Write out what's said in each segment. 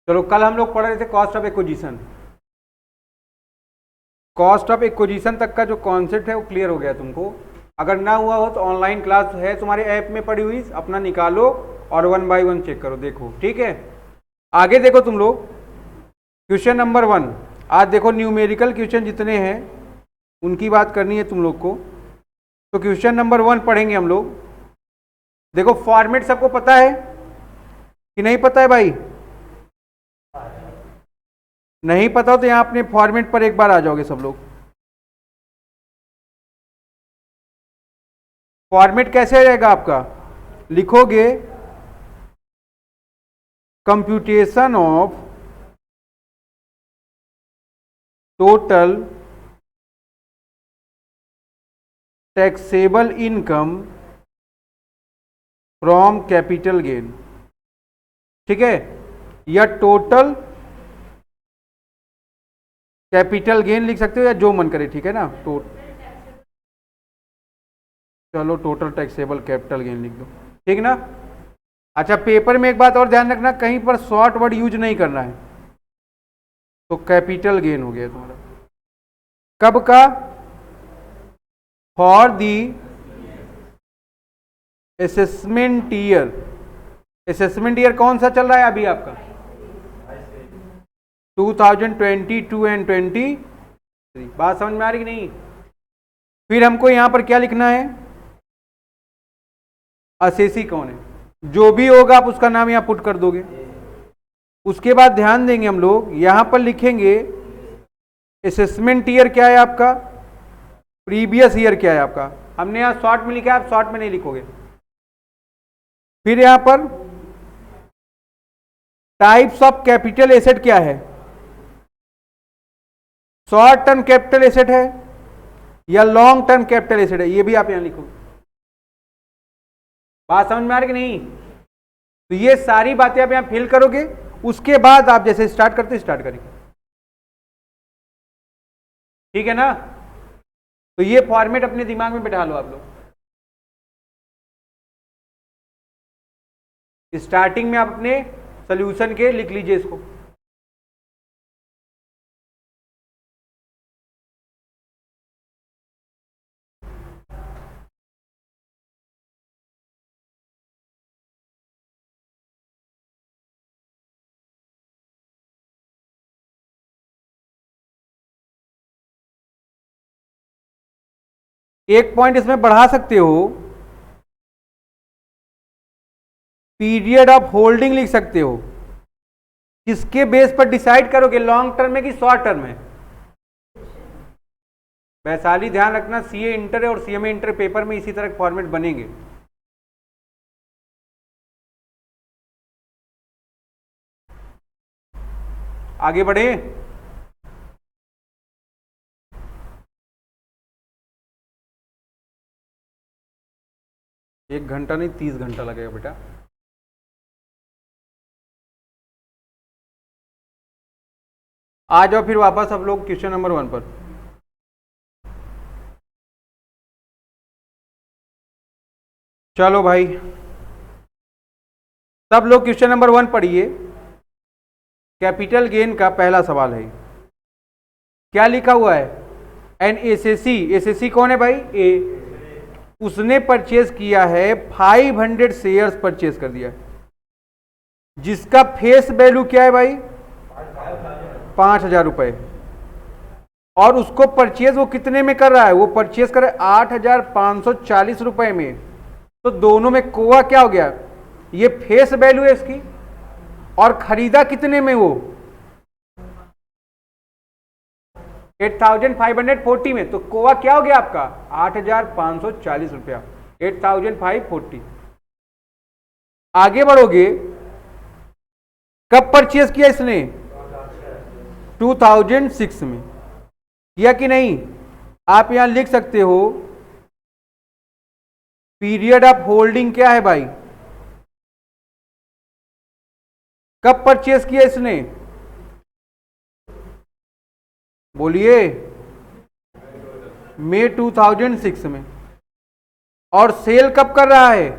चलो कल हम लोग पढ़ रहे थे cost of acquisition. Cost of acquisition तक का जो कॉन्सेप्ट है वो क्लियर हो गया तुमको। अगर ना हुआ हो तो ऑनलाइन क्लास है तुम्हारे ऐप में पड़ी हुई, अपना निकालो और 1 बाय 1 चेक करो, देखो ठीक है। आगे देखो तुम लोग क्वेश्चन नंबर 1। आज देखो न्यूमेरिकल क्वेश्चन जितने हैं उनकी बात करनी है तुम लोग को। तो क्वेश्चन नंबर 1 पढ़ेंगे हम लोग। देखो फॉर्मेट सबको पता है कि नहीं पता है भाई? नहीं पता हो तो यहां अपने फॉर्मेट पर एक बार आ जाओगे सब लोग। फॉर्मेट कैसे रहेगा आपका? लिखोगे computation of total taxable income from capital gain, ठीक है, या टोटल कैपिटल गेन लिख सकते हो या जो मन करे, ठीक है ना। चलो टोटल टैक्सेबल कैपिटल गेन लिख दो, ठीक ना। अच्छा पेपर में एक बात और ध्यान रखना, कहीं पर शॉर्ट वर्ड यूज नहीं करना है। तो कैपिटल गेन हो गया तुम्हारा कब का? For the assessment year. Assessment year कौन सा चल रहा है अभी आपका? 2022 एंड 23। बात समझ में आ रही कि नहीं? फिर हमको यहां पर क्या लिखना है? असेसी कौन है, जो भी होगा आप उसका नाम यहां पुट कर दोगे। उसके बाद ध्यान देंगे हम लोग, यहां पर लिखेंगे असेसमेंट ईयर क्या है आपका, प्रीवियस ईयर क्या है आपका। हमने यहां शॉर्ट में लिखा है, आप शॉर्ट में नहीं लिखोगे। फिर यहां पर टाइप्स ऑफ कैपिटल एसेट क्या है, शॉर्ट टर्म कैपिटल एसेट है या लॉन्ग टर्म कैपिटल एसेट है, ये भी आप यहां लिखोगे। बात समझ में आ रही कि नहीं? तो ये सारी बातें आप यहां फिल करोगे, उसके बाद आप जैसे स्टार्ट करते स्टार्ट करेंगे, ठीक है ना। तो ये फॉर्मेट अपने दिमाग में बैठा लो आप लोग। स्टार्टिंग में आप अपने सॉल्यूशन के लिख लीजिए इसको। एक पॉइंट इसमें बढ़ा सकते हो, पीरियड ऑफ होल्डिंग लिख सकते हो। किसके बेस पर डिसाइड करोगे, लॉन्ग टर्म में कि शॉर्ट टर्म में? वैशाली ध्यान रखना, सीए इंटर और सीएमए इंटर पेपर में इसी तरह फॉर्मेट बनेंगे। आगे बढ़े। एक घंटा नहीं 30 घंटा लगेगा बेटा। आ जाओ फिर वापस आप लोग क्वेश्चन नंबर 1 पर। चलो भाई सब लोग क्वेश्चन नंबर 1 पढ़िए। कैपिटल गेन का पहला सवाल है, क्या लिखा हुआ है? एन एसएससी, एसएससी कौन है भाई? ए। उसने परचेज किया है 500 शेयर्स परचेज कर दिया, जिसका फेस वैल्यू क्या है भाई? 5,000 रुपए। और उसको परचेज वो कितने में कर रहा है? वो परचेज कर रहा है 8,540 रुपए में। तो दोनों में कोआ क्या हो गया? ये फेस वैल्यू है इसकी, और खरीदा कितने में? वो 8,540 में। तो कोआ क्या हो गया आपका? 8,540 रुपया, 8,540। आगे बढ़ोगे, कब परचेज किया इसने? 2006 में। किया कि नहीं? आप यहां लिख सकते हो पीरियड ऑफ होल्डिंग क्या है भाई, कब परचेज किया इसने? बोलिए। मई 2006 में। और सेल कब कर रहा है?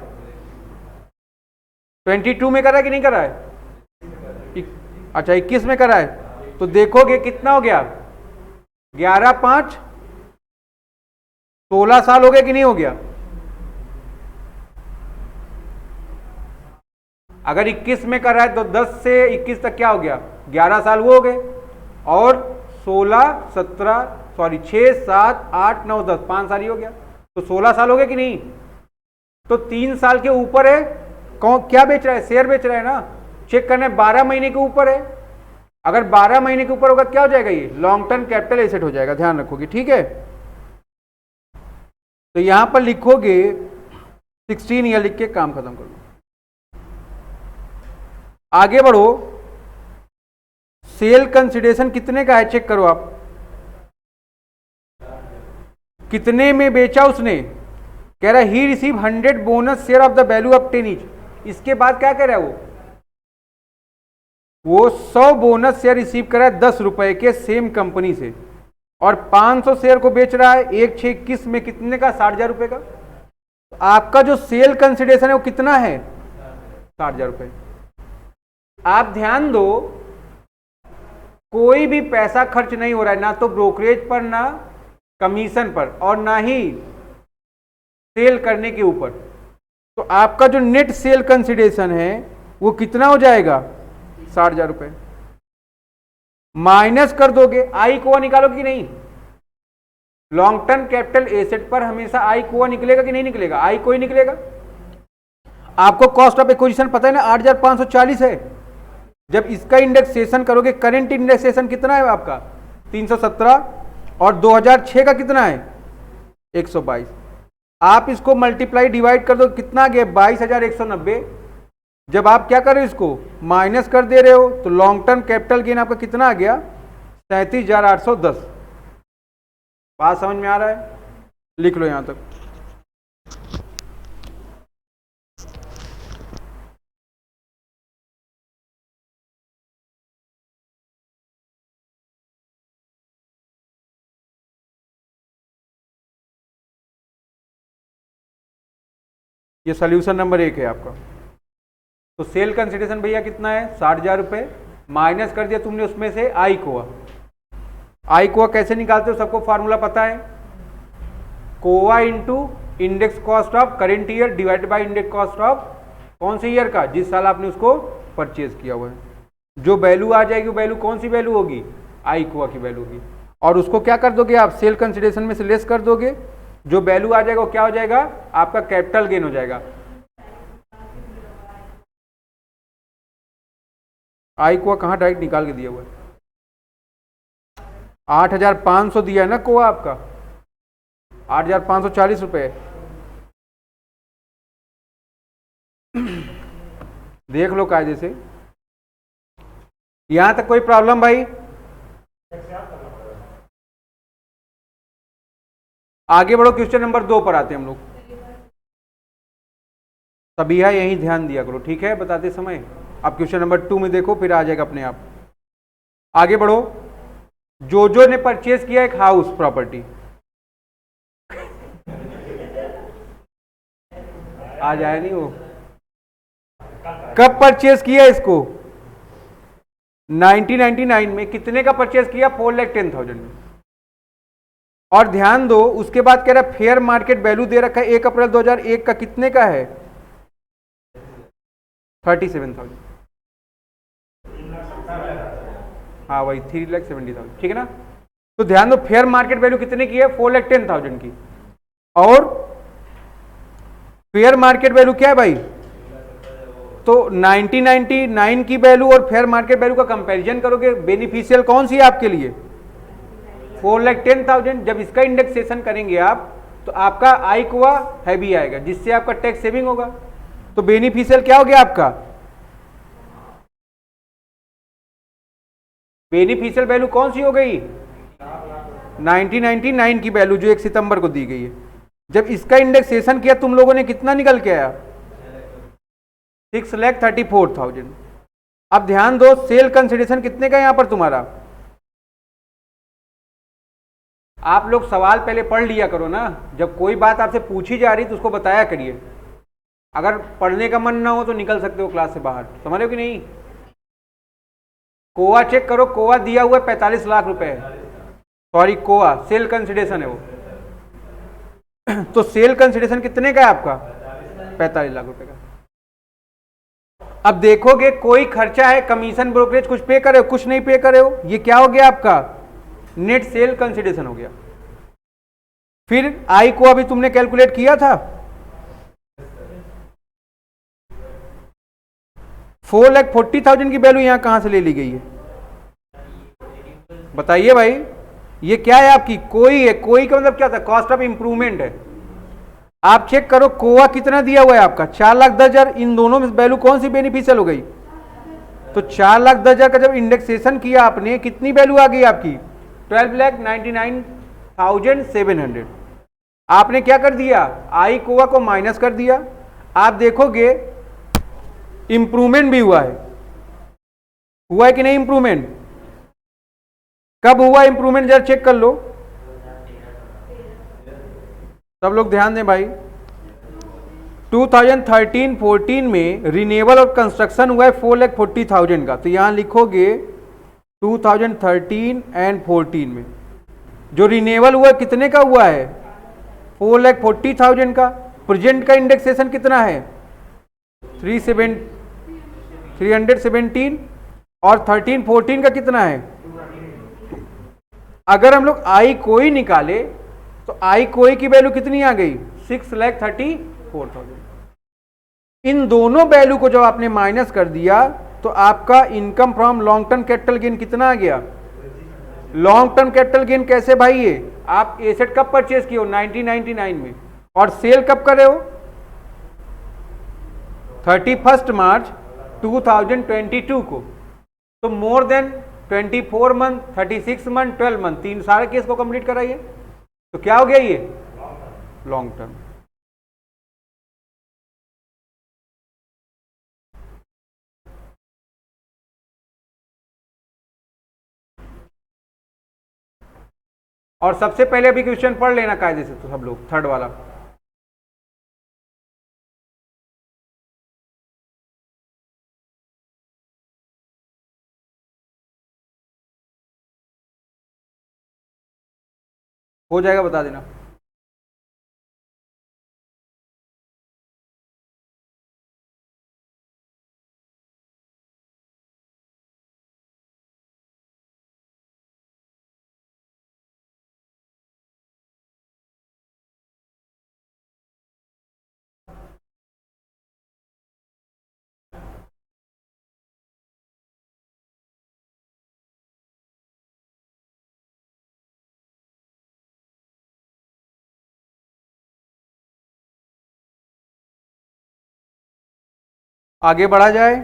22 में कर रहा है कि नहीं कर रहा है? अच्छा 21 में करा है, तो देखोगे कितना हो गया, 11 5 16 साल हो गया कि नहीं हो गया। अगर 21 में कर रहा है तो 10 से 21 तक क्या हो गया, 11 साल वो हो गए, और 16 17 सॉरी 6 7 8 9 10 5 साल ही हो गया, तो 16 साल हो गए कि नहीं। तो 3 साल के ऊपर है, कौन क्या बेच रहा है, शेयर बेच रहा है ना, चेक करना है 12 महीने के ऊपर है। अगर 12 महीने के ऊपर होगा क्या हो जाएगा, ये लॉन्ग टर्म कैपिटल एसेट हो जाएगा, ध्यान रखोगे, ठीक है। तो यहां पर लिखोगे 16 ईयर लिख के काम खत्म कर लो। आगे बढ़ो, सेल कंसिडरेशन कितने का है, चेक करो आप, कितने में बेचा उसने, कह रहा है he receive 100 bonus share of the value of 10 each. इसके बाद क्या कह रहा है वो 100 बोनस शेयर रिसीव कर रहा है 10 रुपए के सेम कंपनी से, और 500 शेयर को बेच रहा है 1/6/21 में, कितने का, 60,000 रुपए का। तो आपका जो सेल कंसिडरेशन है वो कितना है, 60,000 रुपए। आप ध्यान दो, कोई भी पैसा खर्च नहीं हो रहा है, ना तो ब्रोकरेज पर, ना कमीशन पर, और ना ही सेल करने के ऊपर। तो आपका जो नेट सेल कंसिडरेशन है वो कितना हो जाएगा, 60,000 रुपए। माइनस कर दोगे, आई कोआ निकालोगे कि नहीं, लॉन्ग टर्म कैपिटल एसेट पर हमेशा आई कोआ निकलेगा कि नहीं निकलेगा, आई कोई निकलेगा। आपको कॉस्ट ऑफ एक्विजिशन पता है ना 8,540 है। जब इसका इंडेक्सेशन करोगे, करंट इंडेक्सेशन कितना है आपका 317, और 2006 का कितना है 122। आप इसको मल्टीप्लाई डिवाइड कर दो, कितना आ गया 22,190। जब आप क्या कर रहे हो, इसको माइनस कर दे रहे हो, तो लॉन्ग टर्म कैपिटल गेन आपका कितना आ गया 37,810। बात समझ में आ रहा है, लिख लो यहां तक। ये सोल्यूशन नंबर 1 है आपका। तो सेल कंसिडरेशन भैया कितना है 60,000 रुपए, माइनस कर दिया तुमने उसमें से आई कोआ। आई कोआ कैसे निकालते हो, सबको फॉर्मूला पता है, कोआ into index cost of current year divided by index cost of कौन से ईयर का, जिस साल आपने उसको परचेज किया हुआ है। जो वैल्यू आ जाएगी, वैल्यू कौन सी वैल्यू होगी, आई कोआ की वैल्यू होगी, और उसको क्या कर दोगे आप, सेल कंसिडरेशन में से लेस कर दोगे, जो वैल्यू आ जाएगा वो क्या हो जाएगा, आपका कैपिटल गेन हो जाएगा। आई कोआ कहां डायरेक्ट निकाल के दिया हुआ है, 8,500 दिया है ना कोआ आपका, 8,540 रुपए। देख लो कायदे से, यहां तक कोई प्रॉब्लम भाई। आगे बढ़ो, क्वेश्चन नंबर 2 पर आते हैं हम लोग। तभी है, यही ध्यान दिया करो, ठीक है, बताते समय। अब क्वेश्चन नंबर 2 में देखो, फिर आ जाएगा अपने आप। आगे बढ़ो, जोजो ने परचेज किया एक हाउस प्रॉपर्टी, आ जाए नहीं वो, कब परचेज किया इसको, 1999 में। कितने का परचेज किया, 4,10,000 में। और ध्यान दो, उसके बाद कह रहा है फेयर मार्केट वैल्यू दे रखा है 1 अप्रैल 2001 का, कितने का है 37,000। हाँ वही 3,70,000, ठीक है ना। तो ध्यान दो, फेयर मार्केट वैल्यू कितने की है, 4,10,000 की, और फेयर मार्केट वैल्यू क्या है भाई, तो 1999 की वैल्यू और फेयर मार्केट वैल्यू का कंपैरिजन करोगे, बेनिफिशियल कौन सी है आपके लिए, 4,10,000। जब इसका इंडेक्सेशन करेंगे आप, तो आपका आई कोआ हैवी आएगा, जिससे आपका टैक्स सेविंग होगा। तो बेनिफिशियल क्या हो गया आपका, बेनिफिशियल वैल्यू कौन सी हो गई, 1999 की वैल्यू जो 1 सितंबर को दी गई है। जब इसका इंडेक्सेशन किया तुम लोगों ने, कितना निकल के आया, 6,34,000। अब ध्यान दो, सेल कंसिडरेशन कितने का यहां पर तुम्हारा, आप लोग सवाल पहले पढ़ लिया करो ना, जब कोई बात आपसे पूछी जा रही तो उसको बताया करिए। अगर पढ़ने का मन ना हो तो निकल सकते हो क्लास से बाहर, समझ रहे हो कि नहीं। कोआ चेक करो, कोआ दिया हुआ है 45 लाख रुपए है, सॉरी कोआ सेल कंसिडरेशन है वो। तो सेल कंसिडरेशन कितने का है आपका? 45 लाख रुपए का। अब देखोगे कोई खर्चा है, कमीशन ब्रोकरेज कुछ पे करे हो, कुछ नहीं पे करे हो, ये क्या हो गया आपका? नेट सेल कंसिडरेशन हो गया। फिर आई को अभी तुमने कैलकुलेट किया था, 4,40,000 की वैल्यू यहां कहां से ले ली गई है बताइए भाई? ये क्या है आपकी? कोई है, कोई का मतलब क्या था? कॉस्ट ऑफ इंप्रूवमेंट है। आप चेक करो कोआ कितना दिया हुआ है आपका? 4,10,000। इन दोनों में वैल्यू कौन सी बेनिफिशियल हो गई? तो 4,10,000 का जब इंडेक्सेशन किया आपने, कितनी वैल्यू आ गई आपकी? 12,99,700। आपने क्या कर दिया? आई कोआ को माइनस कर दिया। आप देखोगे इंप्रूवमेंट भी हुआ है कि नहीं? इंप्रूवमेंट कब हुआ? इंप्रूवमेंट जरा चेक कर लो, सब लोग ध्यान दें भाई। 2013-14 में रिन्यूअल और कंस्ट्रक्शन हुआ है 4,40,000 का। तो यहां लिखोगे 2013 एंड 14 में जो रिन्यूअल हुआ कितने का हुआ है? 4,40,000 का। प्रेजेंट का इंडेक्सेशन कितना है? 317 और 13-14 का कितना है? अगर हम लोग आई कोई निकाले तो आई कोई की वैल्यू कितनी आ गई? 6,34,000। इन दोनों वैल्यू को जब आपने माइनस कर दिया तो आपका income from long term capital gain कितना आ गया? लॉन्ग टर्म कैपिटल गेन कैसे भाई? ये आप एसेट कब परचेज किए हो? 1999 में। और सेल कब करे हो? 31 मार्च 2022 को। तो more than 24 month, 36 month, 12 month, तीन सारे केस को कंप्लीट कराइए। तो क्या हो गया ये? Long term. और सबसे पहले अभी क्वेश्चन पढ़ लेना कायदे से, तो सब लोग थर्ड वाला। हो जाएगा, बता देना। आगे बढ़ा जाए।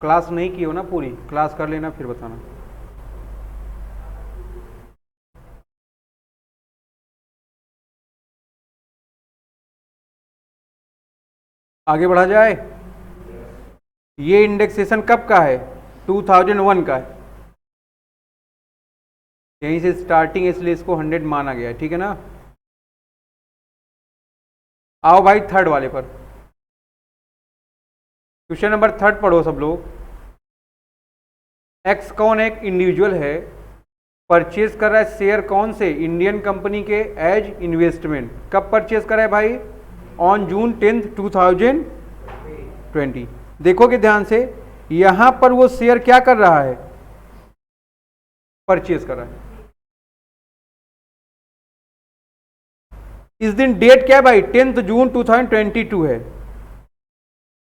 क्लास नहीं की हो ना पूरी, क्लास कर लेना फिर बताना। आगे बढ़ा जाए। ये इंडेक्सेशन कब का है? 2001 का है। यहीं से स्टार्टिंग, इसलिए इसको 100 माना गया है, ठीक है ना। आओ भाई थर्ड वाले पर। क्वेश्चन नंबर 3 पढ़ो सब लोग। एक्स कौन एक इंडिविजुअल है, परचेज कर रहा है शेयर कौन से? इंडियन कंपनी के एज इन्वेस्टमेंट। कब परचेज कर रहा है भाई? On June 10, 2020। देखोगे ध्यान से, यहां पर वो शेयर क्या कर रहा है? परचेज कर रहा है। इस दिन डेट क्या है भाई? 10 जून 2022 है।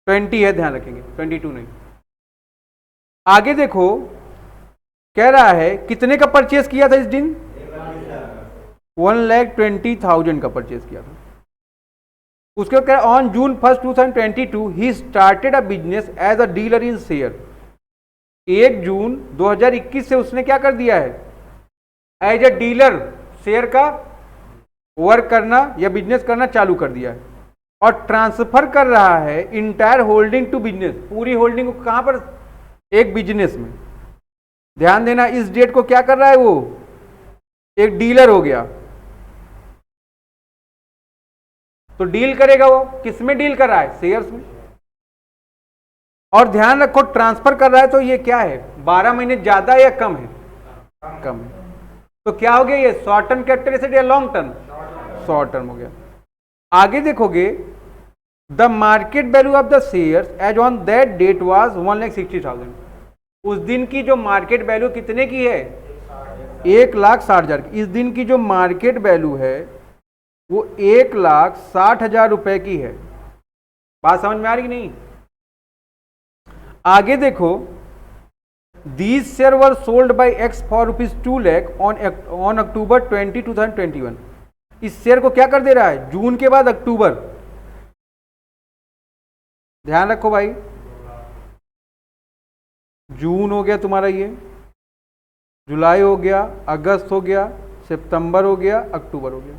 20 है, ध्यान रखेंगे, 22 नहीं। आगे देखो, कह रहा है कितने का परचेज किया था इस दिन? 1,20,000 का परचेज किया था। उसके बाद ऑन जून 1, 2022 ही started a business as a dealer in share. 1 June 2021 से उसने क्या कर दिया है? एज अ डीलर शेयर का वर्क करना या बिजनेस करना चालू कर दिया है, और ट्रांसफर कर रहा है इंटायर होल्डिंग टू बिजनेस। पूरी होल्डिंग को कहां पर? एक बिजनेस में। ध्यान देना, इस डेट को क्या कर रहा है? वो एक डीलर हो गया। तो डील करेगा वो किस में? डील कर रहा है शेयर्स में। और ध्यान रखो ट्रांसफर कर रहा है तो ये क्या है, 12 महीने ज्यादा या कम है, कम है। तो क्या हो गया ये, शॉर्ट टर्म कैपिटल एसेट या लॉन्ग टर्म, शॉर्ट टर्म हो गया। आगे देखोगे, the market value of the shares as on that date was 1,60,000। उस दिन की जो मार्केट वैल्यू कितने की है, 1,60,000। इस दिन की जो मार्केट वैल्यू है वो 1,60,000 रुपए की है। बात समझ में आ रही नहीं? आगे देखो, these share were sold by x for ₹2 lakh on October 20, 2021। इस शेयर को क्या कर दे रहा है, जून के बाद अक्टूबर। ध्यान रखो भाई, जून हो गया तुम्हारा, ये जुलाई हो गया, अगस्त हो गया, सितंबर हो गया, अक्टूबर हो गया।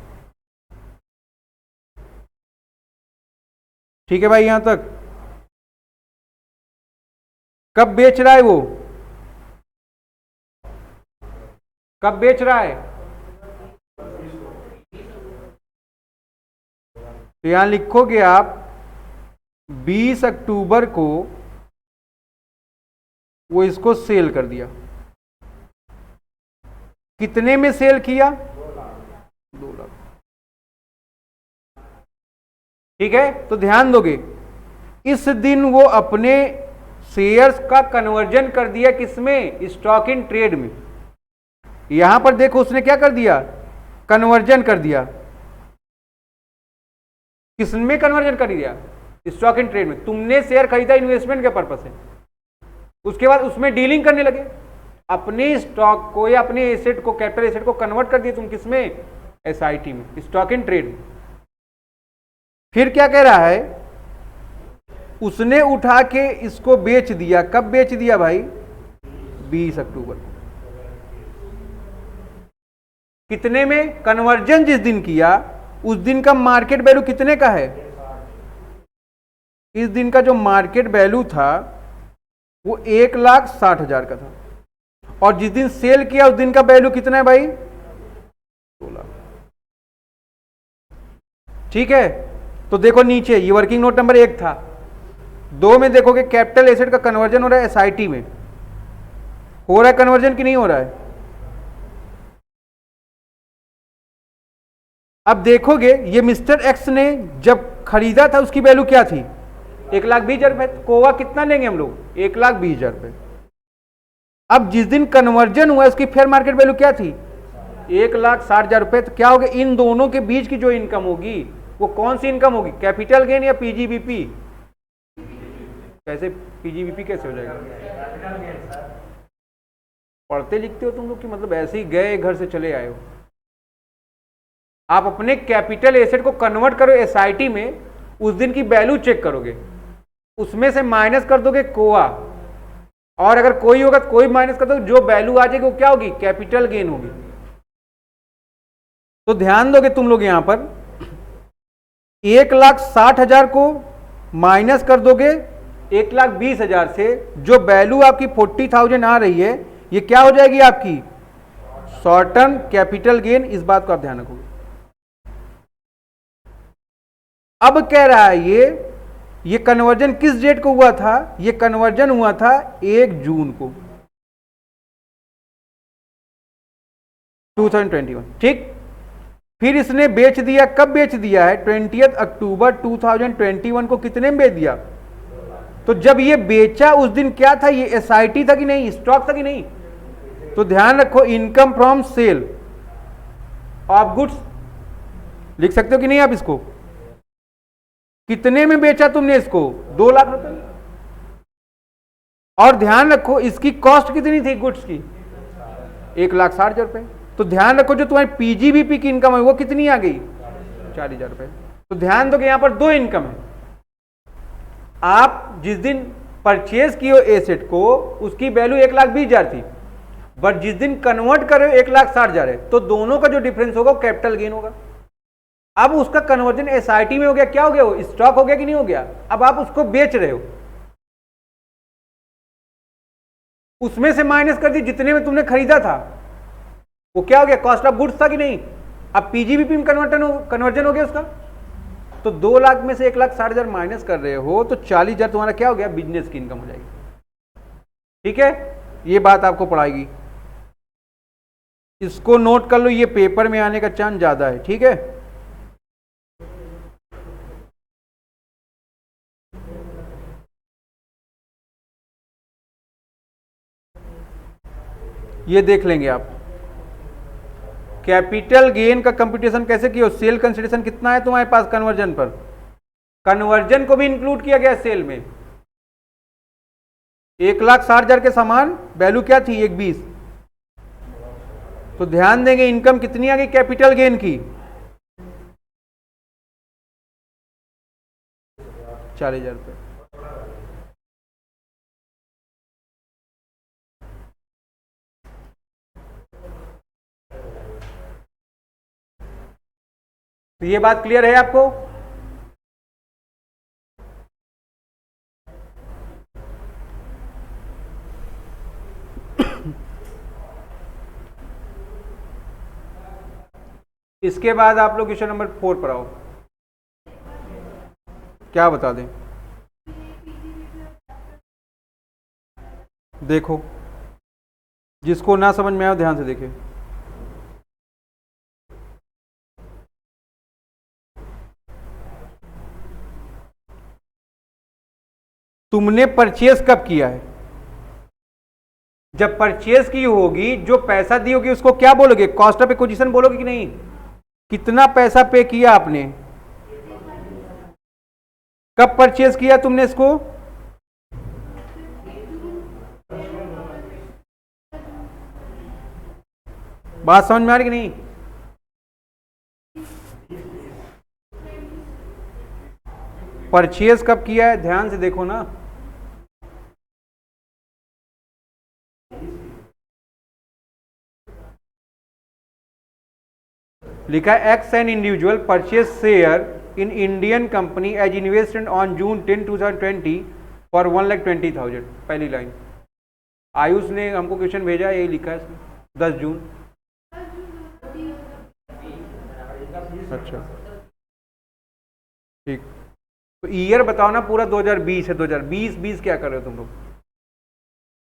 ठीक है भाई, यहां तक। कब बेच रहा है वो, कब बेच रहा है, तो यहां लिखोगे आप 20 अक्टूबर को वो इसको सेल कर दिया। कितने में सेल किया, 2 लाख। ठीक है, तो ध्यान दोगे, इस दिन वो अपने शेयर्स का कन्वर्जन कर दिया किसमें, स्टॉक इन ट्रेड में। यहां पर देखो उसने क्या कर दिया, कन्वर्जन कर दिया। किसमें कन्वर्जन कर दिया, स्टॉक इन ट्रेड में। तुमने शेयर खरीदा इन्वेस्टमेंट के पर्पस से, उसके बाद उसमें डीलिंग करने लगे, अपने स्टॉक को या अपने एसेट को, कैपिटल एसेट को कन्वर्ट कर दिए तुम किसमें, एसआईटी में, स्टॉक इन ट्रेड में। फिर क्या कह रहा है, उसने उठा के इसको बेच दिया। कब बेच दिया भाई, 20 अक्टूबर को। कितने में, कन्वर्जन जिस दिन किया उस दिन का मार्केट वैल्यू कितने का है, इस दिन का जो मार्केट वैल्यू था वो 1,60,000 का था, और जिस दिन सेल किया उस दिन का वैल्यू कितना है भाई, 2 लाख। ठीक है, तो देखो नीचे ये वर्किंग नोट नंबर 1 था। 2 में देखोगे कैपिटल एसेट का कन्वर्जन हो रहा है एसआईटी में, हो रहा है कन्वर्जन कि नहीं हो रहा है। अब देखोगे ये मिस्टर एक्स ने जब खरीदा था उसकी वैल्यू क्या थी, 1,20,000 रुपए। कोवा कितना लेंगे हम लोग, 1,20,000 रुपए। अब जिस दिन कन्वर्जन हुआ उसकी फेयर मार्केट वैल्यू क्या थी, 1,60,000 रुपए। तो क्या होगा, इन दोनों के बीच की जो इनकम होगी वो कौन सी इनकम होगी, कैपिटल गेन या पीजीबीपी। कैसे पीजीबीपी कैसे हो जाएगा, पढ़ते लिखते हो तुम लोग कि मतलब ऐसे ही गए घर से चले आए हो। आप अपने कैपिटल एसेट को कन्वर्ट करो एसआईटी में, उस दिन की वैल्यू चेक करोगे, उसमें से माइनस कर दोगे कोआ, और अगर कोई होगा तो कोई माइनस कर दोगे, जो वैल्यू आ जाएगी वो क्या होगी, कैपिटल गेन होगी। तो ध्यान दोगे तुम लोग यहां पर 1,60,000 को माइनस कर दोगे 1,20,000 से, जो वैल्यू आपकी 40,000 आ रही है ये क्या हो जाएगी आपकी शॉर्ट टर्म कैपिटल गेन। इस बात को आप ध्यान रखोगे। अब कह रहा है ये कन्वर्जन किस डेट को हुआ था, ये कन्वर्जन हुआ था 1 जून को 2021। ठीक, फिर इसने बेच दिया। कब बेच दिया है, 20 अक्टूबर 2021 को। कितने में बेच दिया, तो जब ये बेचा उस दिन क्या था, ये एसआईटी था कि नहीं, स्टॉक था कि नहीं। तो ध्यान रखो, income from sale of goods लिख सकते हो कि नहीं आप इसको। कितने में बेचा तुमने इसको, 2 लाख रुपए। और ध्यान रखो इसकी कॉस्ट कितनी थी गुड्स की, 1,60,000 रुपए। तो ध्यान रखो जो तुम्हारी पीजीबीपी की इनकम है वो कितनी आ गई, 40,000 रुपए। तो ध्यान दो कि यहां पर 2 इनकम है। आप जिस दिन परचेज किए एसेट को उसकी वैल्यू 1,20,000 थी, बट जिस दिन कन्वर्ट कर रहे हो 1,60,000 है, तो दोनों का जो डिफरेंस होगा वो कैपिटल गेन होगा। अब उसका कन्वर्जन एसआईटी में हो गया, क्या हो गया, वो स्टॉक हो गया कि नहीं हो गया। अब आप उसको बेच रहे हो, उसमें से माइनस कर दी जितने में तुमने खरीदा था, वो क्या हो गया, कॉस्ट ऑफ गुड्स था कि नहीं। अब पीजीबीपी में कन्वर्जन हो गया उसका। तो 2 लाख में से 1,60,000 माइनस कर रहे हो तो 40,000 तुम्हारा क्या हो गया, बिजनेस की इनकम हो जाएगी। ठीक है, ये बात आपको पढ़ाएगी, इसको नोट कर लो, ये पेपर में आने का चांस ज्यादा है। ठीक है, ये देख लेंगे आप। कैपिटल गेन का कंप्यूटेशन कैसे किया, सेल कंसिडरेशन कितना है तुम्हारे पास कन्वर्जन पर, कन्वर्जन को भी इंक्लूड किया गया सेल में। 1,60,000 के समान वैल्यू क्या थी, 1,20। तो ध्यान देंगे इनकम कितनी आ गई कैपिटल गेन की, 40,000 रुपये। तो ये बात क्लियर है आपको। इसके बाद आप लोग क्वेश्चन नंबर 4 पर आओ, क्या बता दें। देखो, जिसको ना समझ में आए ध्यान से देखें। तुमने परचेज कब किया है, जब परचेज की होगी, जो पैसा दी होगी उसको क्या बोलोगे, कॉस्ट ऑफ एक्विजिशन बोलोगे कि नहीं। कितना पैसा पे किया आपने, कब परचेज किया तुमने इसको, बात समझ में आ रही कि नहीं। परचेज कब किया है, ध्यान से देखो ना। लिखा है X an individual purchase share in Indian company as invested on June 10, 2020 for 1,20,000। पहली लाइन। आयुष ने हमको क्वेश्चन भेजा, यही लिखा है इसमें 10 जून। अच्छा ठीक, तो ईयर बताओ ना, पूरा 2020 है, 2020 क्या कर रहे हो तुम लोग।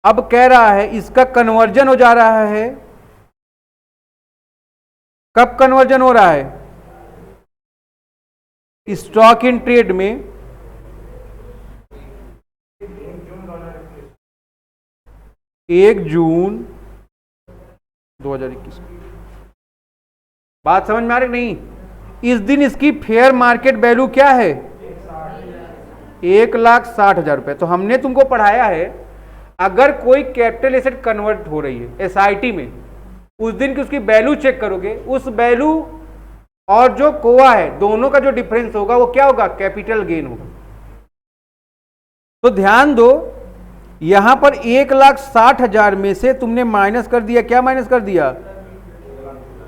अब कह रहा है इसका कन्वर्जन हो जा रहा है, कब कन्वर्जन हो रहा है, स्टॉक इन ट्रेड में 1 जून 2021। बात समझ में आ रही नहीं। इस दिन इसकी फेयर मार्केट वैल्यू क्या है, 1,60,000 रुपए। तो हमने तुमको पढ़ाया है, अगर कोई कैपिटल एसेट कन्वर्ट हो रही है एसआईटी में, उस दिन की उसकी वैल्यू चेक करोगे, उस वैल्यू और जो कोआ है दोनों का जो डिफरेंस होगा वो क्या होगा, कैपिटल गेन होगा। तो ध्यान दो, यहां पर 1,60,000 में से तुमने माइनस कर दिया, क्या माइनस कर दिया,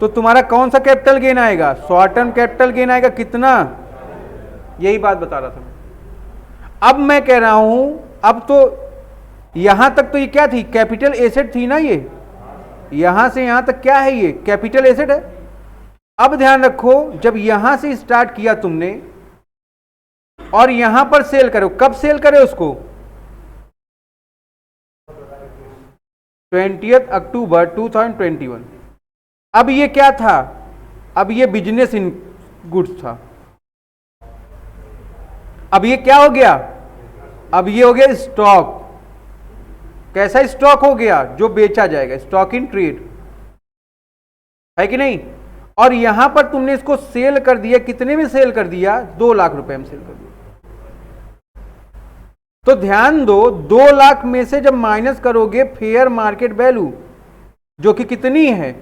तो तुम्हारा कौन सा कैपिटल गेन आएगा, शॉर्ट टर्म कैपिटल गेन आएगा, कितना, यही बात बता रहा था मैं। अब मैं कह रहा हूं, अब तो यहां तक तो ये क्या थी, कैपिटल एसेट थी ना, ये यहां से यहां तक क्या है, ये कैपिटल एसेट है। अब ध्यान रखो, जब यहां से स्टार्ट किया तुमने और यहां पर सेल करो, कब सेल करे उसको, 20 अक्टूबर 2021। अब ये क्या था, अब ये बिजनेस इन गुड्स था। अब ये क्या हो गया, अब ये हो गया स्टॉक। कैसा स्टॉक हो गया, जो बेचा जाएगा, स्टॉक इन ट्रेड है कि नहीं। और यहां पर तुमने इसको सेल कर दिया, कितने में सेल कर दिया, 2 लाख रुपए में सेल कर दिया। तो ध्यान दो, 2 लाख में से जब माइनस करोगे फेयर मार्केट वैल्यू जो कि कितनी है,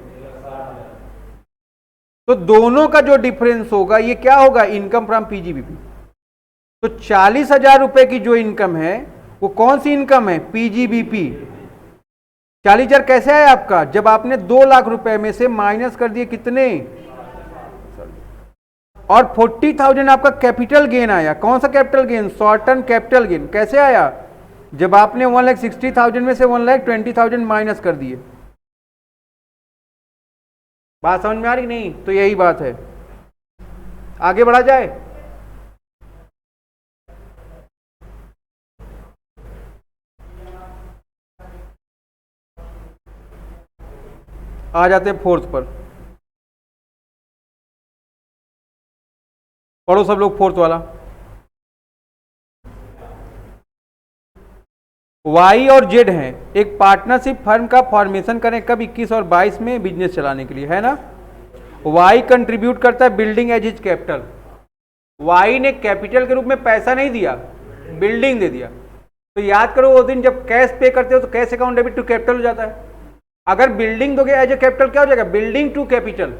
तो दोनों का जो डिफरेंस होगा ये क्या होगा, इनकम फ्रॉम पीजीबीपी। तो 40,000 रुपए की जो इनकम है वो कौन सी इनकम है, पीजीबीपी। 40,000 कैसे आया आपका, जब आपने 2 लाख रुपए में से माइनस कर दिए कितने, और 40,000 आपका कैपिटल गेन आया। कौन सा capital gain, short term capital gain. कैसे आया, जब आपने 1,60,000 में से 1,20,000 माइनस कर दिए। बात समझ में आ रही नहीं, तो यही बात है। आगे बढ़ा जाए, आ जाते हैं फोर्थ पर, पढ़ो सब लोग फोर्थ वाला। वाई और जेड हैं, एक पार्टनरशिप फर्म का फॉर्मेशन करें कब 21 और 22 में बिजनेस चलाने के लिए, है ना। वाई कंट्रीब्यूट करता है building as his capital. Y ने कैपिटल के रूप में पैसा नहीं दिया, बिल्डिंग दे दिया। तो याद करो वो दिन जब कैश पे करते हो तो cash account debit to capital हो जाता है। अगर बिल्डिंग दोगे एज ए कैपिटल क्या हो जाएगा, बिल्डिंग टू कैपिटल।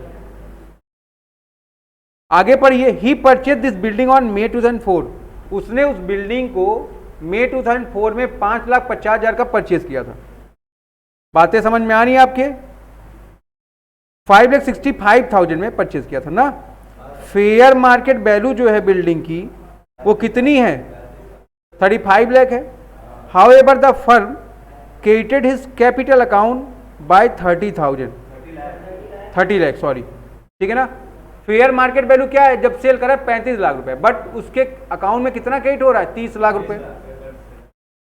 आगे पढ़िए, he purchase this building on May 2004। उसने उस बिल्डिंग को May 2004 में 5,50,000 का परचेज किया था। बातें समझ में आ रही है आपके। 5,65,000 में परचेज किया था ना। फेयर मार्केट वैल्यू जो है बिल्डिंग की वो कितनी है, 35 लाख है। How ever the firm credited his capital account by 30 lakh, sorry, ठीक है ना। फेयर मार्केट वैल्यू क्या है, जब सेल करा 35 लाख रुपए, बट उसके अकाउंट में कितना क्रेडिट हो रहा है, 30 लाख रुपए।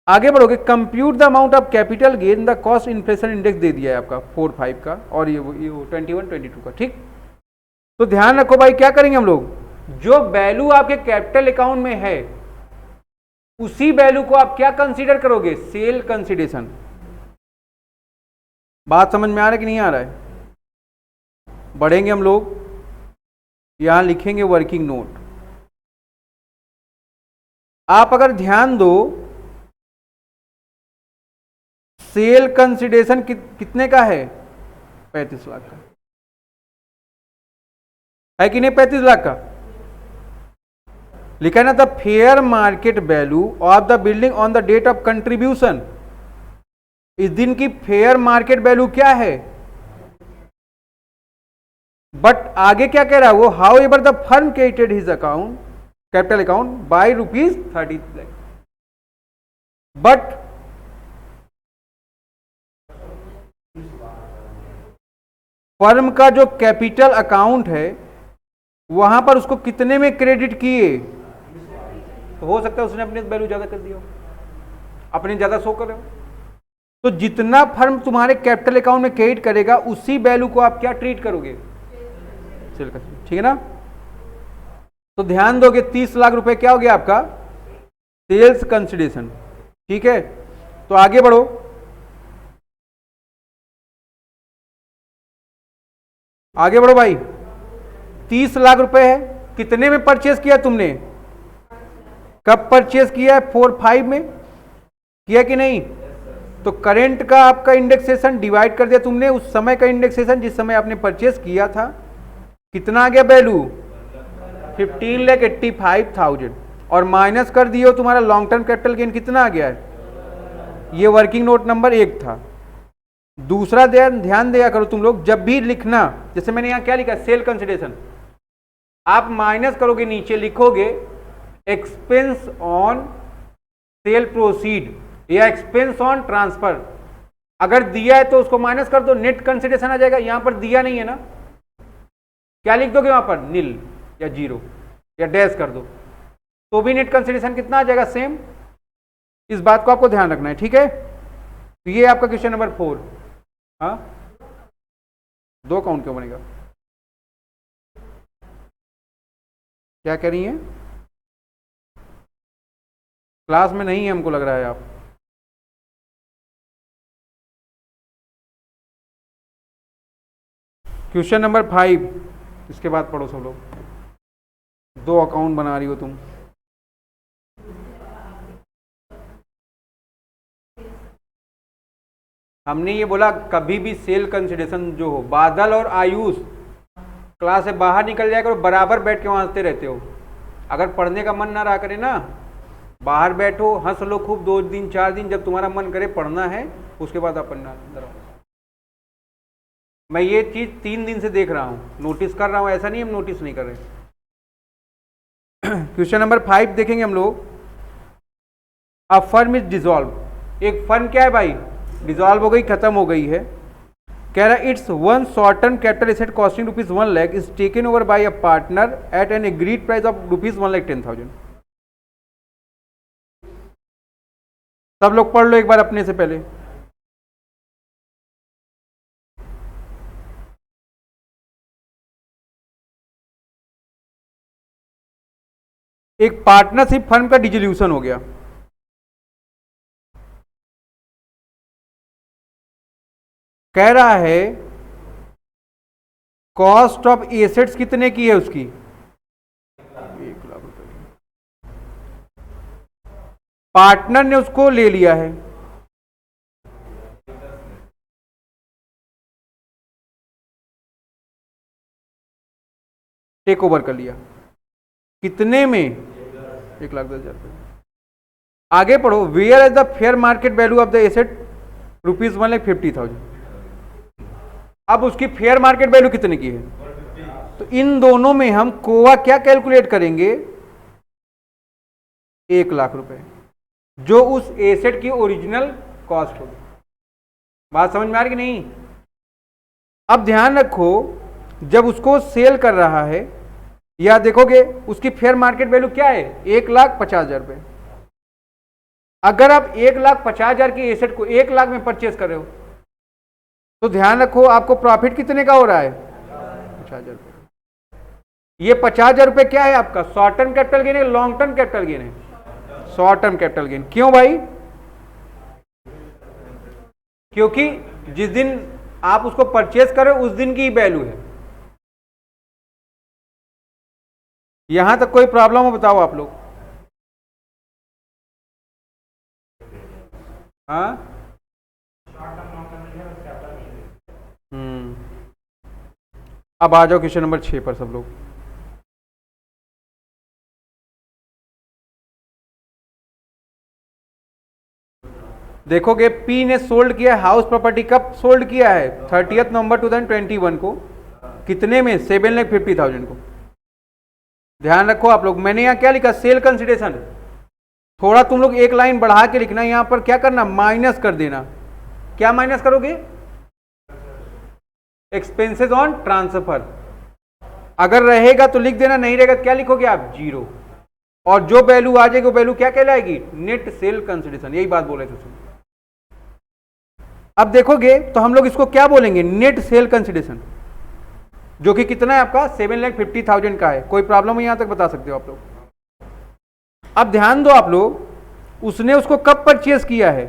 आगे बढ़ोगे, compute the amount of capital gain the cost inflation index दे दिया है आपका 4-5 का, और ये 21-22 का, ठीक। तो ध्यान रखो भाई, क्या करेंगे हम लोग, जो वैल्यू आपके कैपिटल अकाउंट में है उसी वैल्यू को आप क्या कंसीडर करोगे, सेल कंसीडरेशन। बात समझ में आ रहा है कि नहीं आ रहा है। बढ़ेंगे हम लोग, यहां लिखेंगे वर्किंग नोट। आप अगर ध्यान दो, सेल कंसीडरेशन कितने का है, 35 लाख का है कि नहीं, 35 लाख का लिखा है ना। The fair market value of the building on the date of contribution, इस दिन की फेयर मार्केट वैल्यू क्या है। बट आगे क्या कह रहा है वो, how ever the firm credited his account capital account by ₹30 lakh. But firm का जो कैपिटल अकाउंट है वहां पर उसको कितने में क्रेडिट किए, तो हो सकता है उसने अपने वैल्यू ज्यादा कर दिया हो, अपने ज्यादा शो कर रहे हो। तो जितना फर्म तुम्हारे कैपिटल अकाउंट में क्रेडिट करेगा उसी वैल्यू को आप क्या ट्रीट करोगे, सेल कर, ठीक है ना। तो ध्यान दोगे 30 लाख रुपए क्या हो गया आपका सेल्स कंसीडरेशन, ठीक है। तो आगे बढ़ो, आगे बढ़ो भाई। 30 लाख रुपए है, कितने में परचेज किया तुमने, कब परचेज किया है, 4-5 में किया कि नहीं। तो करेंट का आपका इंडेक्सेशन डिवाइड कर दिया तुमने उस समय का इंडेक्सेशन जिस समय आपने परचेज किया था, कितना आ गया वैल्यू 15,85,000, और माइनस कर दियो तुम्हारा लॉन्ग टर्म कैपिटल गेन कितना आ गया है। ये वर्किंग नोट नंबर 1 था। दूसरा ध्यान दिया करो तुम लोग, जब भी लिखना, जैसे मैंने यहां क्या लिखा सेल कंसीडरेशन, आप माइनस करोगे, नीचे लिखोगे एक्सपेंस ऑन सेल प्रोसीड या एक्सपेंस ऑन ट्रांसफर। अगर दिया है तो उसको माइनस कर दो, नेट कंसीडरेशन आ जाएगा। यहां पर दिया नहीं है ना, क्या लिख दोगे वहां पर, नील या 0 या डैश कर दो, तो भी नेट कंसीडरेशन कितना आ जाएगा, सेम। इस बात को आपको ध्यान रखना है, ठीक है। तो ये आपका क्वेश्चन नंबर 4। हाँ, 2 अकाउंट क्यों बनेगा, क्या कह रही हैं, क्लास में नहीं है हमको लग रहा है आप। क्वेश्चन नंबर 5, इसके बाद पढ़ो सब लोग। 2 अकाउंट बना रही हो तुम। हमने ये बोला कभी भी सेल कंसीडरेशन जो हो, बादल और आयुष क्लास से बाहर निकल जाए करो, बराबर बैठ के वहां हंसते रहते हो। अगर पढ़ने का मन ना रहा करे ना, बाहर बैठो, हंस लो खूब 2 दिन 4 दिन, जब तुम्हारा मन करे पढ़ना है उसके बाद आप पढ़ना अंदर आओ। मैं ये चीज 3 दिन से देख रहा हूं, नोटिस कर रहा हूं, ऐसा नहीं हम नोटिस नहीं कर रहे। क्वेश्चन नंबर 5 देखेंगे हम लोग। अ फर्म इज डिसॉल्व, एक फर्म क्या है भाई, डिसॉल्व हो गई, खत्म हो गई है। कह रहा है it's one short term capital asset costing ₹1 lakh is taken over by a partner eight N agreed price of ₹1,10,000। सब लोग पढ़ लो एक बार अपने से पहले। एक पार्टनरशिप फर्म का डिसोल्यूशन हो गया, कह रहा है कॉस्ट ऑफ एसेट्स कितने की है उसकी, 1,00,000 रुपए। पार्टनर ने उसको ले लिया है, टेक ओवर कर लिया, कितने में, 1,10,000 रुपए। आगे पढ़ो, where is the fair market value of the asset, ₹1,50,000। अब उसकी फेयर मार्केट वैल्यू कितने की है, तो इन दोनों में हम कोवा क्या कैलकुलेट करेंगे, 1,00,000 रुपए, जो उस एसेट की ओरिजिनल कॉस्ट होगी। बात समझ में आ रही कि नहीं। अब ध्यान रखो, जब उसको सेल कर रहा है, या देखोगे उसकी फेयर मार्केट वैल्यू क्या है, 1,50,000 रुपए। अगर आप 1,50,000 की एसेट को 1,00,000 में परचेस कर रहे हो, तो ध्यान रखो आपको प्रॉफिट कितने का हो रहा है, 50,000 रुपए। ये 50,000 रुपए क्या है आपका, शॉर्ट टर्म कैपिटल गेन है, लॉन्ग टर्म कैपिटल गेन है, शॉर्ट टर्म कैपिटल गेन। क्यों भाई, क्योंकि जिस दिन आप उसको परचेस कर रहे हो उस दिन की वैल्यू है। यहां तक कोई प्रॉब्लम हो बताओ आप लोग। हाँ, अब आ जाओ क्वेश्चन नंबर 6 पर सब लोग। देखोगे पी ने सोल्ड किया है हाउस प्रॉपर्टी, कब सोल्ड किया है, 30 नवंबर 2021 को, कितने में, 7,50,000 को। ध्यान रखो आप लोग, मैंने यहां क्या लिखा, सेल कंसिडरेशन। थोड़ा तुम लोग एक लाइन बढ़ा के लिखना, यहां पर क्या करना, माइनस कर देना। क्या माइनस करोगे, एक्सपेंसेस ऑन ट्रांसफर। अगर रहेगा तो लिख देना, नहीं रहेगा तो क्या लिखोगे आप, 0। और जो वैल्यू आ जाएगी वो वैल्यू क्या कहलाएगी, नेट सेल कंसिडरेशन। यही बात बोले थे। अब देखोगे तो हम लोग इसको क्या बोलेंगे, नेट सेल कंसिडरेशन, जो कि कितना है आपका, 7,50,000 का है। कोई प्रॉब्लम है यहां तक बता सकते हो आप लोग। अब ध्यान दो आप लोग, उसने उसको कब परचेज किया है,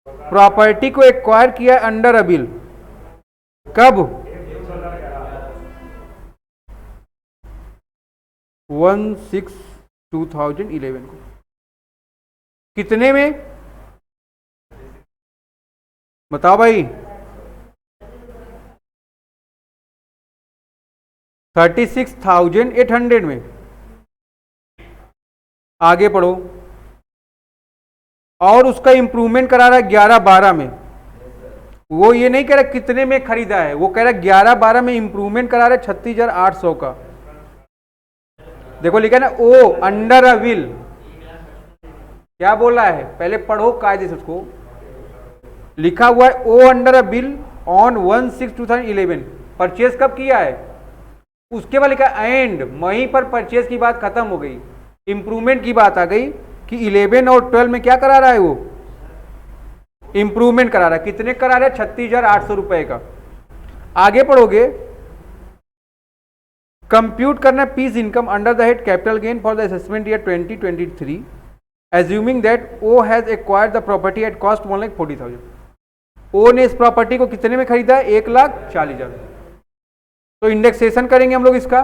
प्रॉपर्टी को एक्वायर किया है अंडर अ बिल, कब, 1/6/2011 को। कितने में बताओ भाई, 36,800 में। आगे पढ़ो, और उसका इंप्रूवमेंट करा रहा है 11/12 में। वो ये नहीं कह रहा कितने में खरीदा है, वो कह रहा 11/12 में इंप्रूवमेंट करा रहा है 36,800 का। देखो लिखा है ना, ओ अंडर अ विल, क्या बोला है, पहले पढ़ो कायदे से उसको। लिखा हुआ है ओ under a bill on 1/6/2011, purchase कब किया है, उसके बाद लिखा एंड, वहीं पर परचेज की बात खत्म हो गई, इंप्रूवमेंट की बात आ गई कि 11 और 12 में क्या करा रहा है, वो इंप्रूवमेंट करा रहा है। कितने करा रहा है, 36,800 रुपए का। आगे पढ़ोगे, कंप्यूट करना piece income under the head capital gain for the assessment year 2023, assuming that O has acquired the property at cost 1,40,000। O ने इस प्रॉपर्टी को कितने में खरीदा है, 1,40,000। तो इंडेक्सेशन करेंगे हम लोग इसका।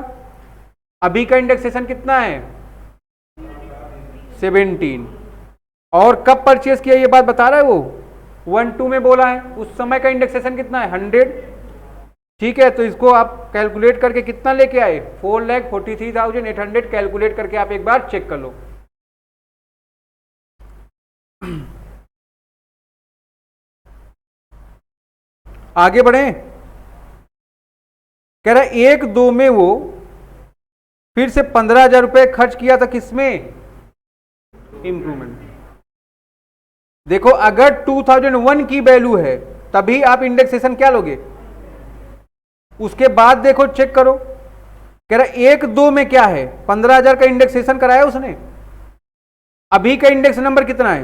अभी का इंडेक्सेशन कितना है, 17। और कब परचेज किया ये बात बता रहा है वो, 1/2 में बोला है। उस समय का इंडेक्सेशन कितना है, 100। ठीक है, तो इसको आप कैलकुलेट करके कितना लेके आए, 4,43,800 कैलकुलेट करके आप एक बार चेक कर लो। आगे बढ़े, कह रहा 1/2 में वो फिर से 15,000 रुपए खर्च किया था, किसमें, इंप्रूवमेंट। देखो अगर 2001 की वैल्यू है तभी आप इंडेक्सेशन क्या लोगे, उसके बाद देखो चेक करो, कह रहा 1/2 में क्या है, 15,000 का इंडेक्सेशन कराया उसने। अभी का इंडेक्स नंबर कितना है,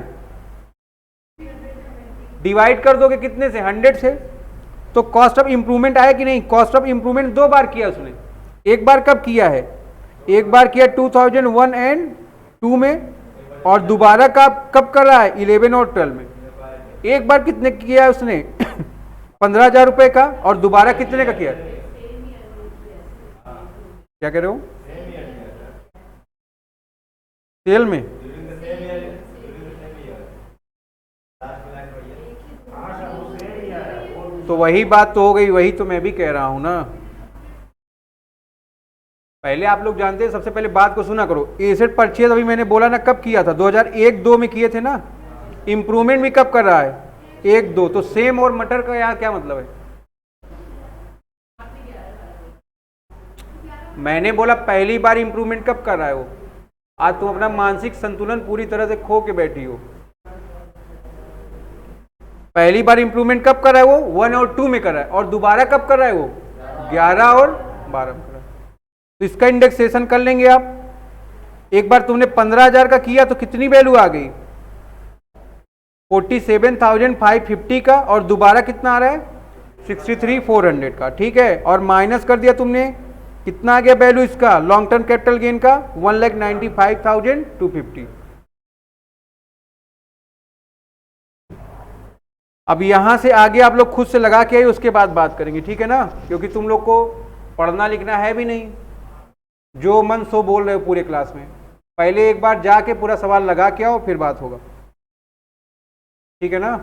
डिवाइड कर दोगे कितने से, 100 से। तो कॉस्ट ऑफ इंप्रूवमेंट आया कि नहीं, कॉस्ट ऑफ इंप्रूवमेंट 2 बार किया उसने। एक बार कब किया है, एक बार किया 2001 एंड 2 में, और दोबारा कब कर रहा है 11 और 12 में। एक बार कितने किया है उसने 15,000 रुपए का, और दोबारा कितने का किया? क्या कह रहे हो? सेल में। तो वही बात तो हो गई, वही तो मैं भी कह रहा हूं ना। पहले आप लोग जानते हैं, सबसे पहले बात को सुना करो। एसेट परचेज अभी मैंने बोला ना कब किया था, 2001-2 में किए थे ना। इंप्रूवमेंट भी कब कर रहा है? 1-2। तो सेम और मटर का यहाँ क्या मतलब है? मैंने बोला पहली बार इंप्रूवमेंट कब कर रहा है वो। आज तुम अपना मानसिक संतुलन पूरी तरह से खो के बैठी हो। पहली बार इंप्रूवमेंट कब कर रहा है वो? 1 और 2 में कर रहा है, और दोबारा कब कर रहा है वो? 11 और 12 में कर रहा है। तो इसका इंडेक्सेशन कर लेंगे आप। एक बार तुमने 15,000 का किया तो कितनी वैल्यू आ गई? 47,550 का, और दोबारा कितना आ रहा है? 63,400 का। ठीक है, और माइनस कर दिया तुमने, कितना आ गया वैल्यू इसका लॉन्ग टर्म कैपिटल गेन का? 1,95,250। अब यहां से आगे आप लोग खुद से लगा के आइए, उसके बाद बात करेंगे, ठीक है ना? क्योंकि तुम लोग को पढ़ना लिखना है भी नहीं, जो मन सो बोल रहे हो पूरे क्लास में। पहले एक बार जाके पूरा सवाल लगा के आओ, फिर बात होगा, ठीक है ना?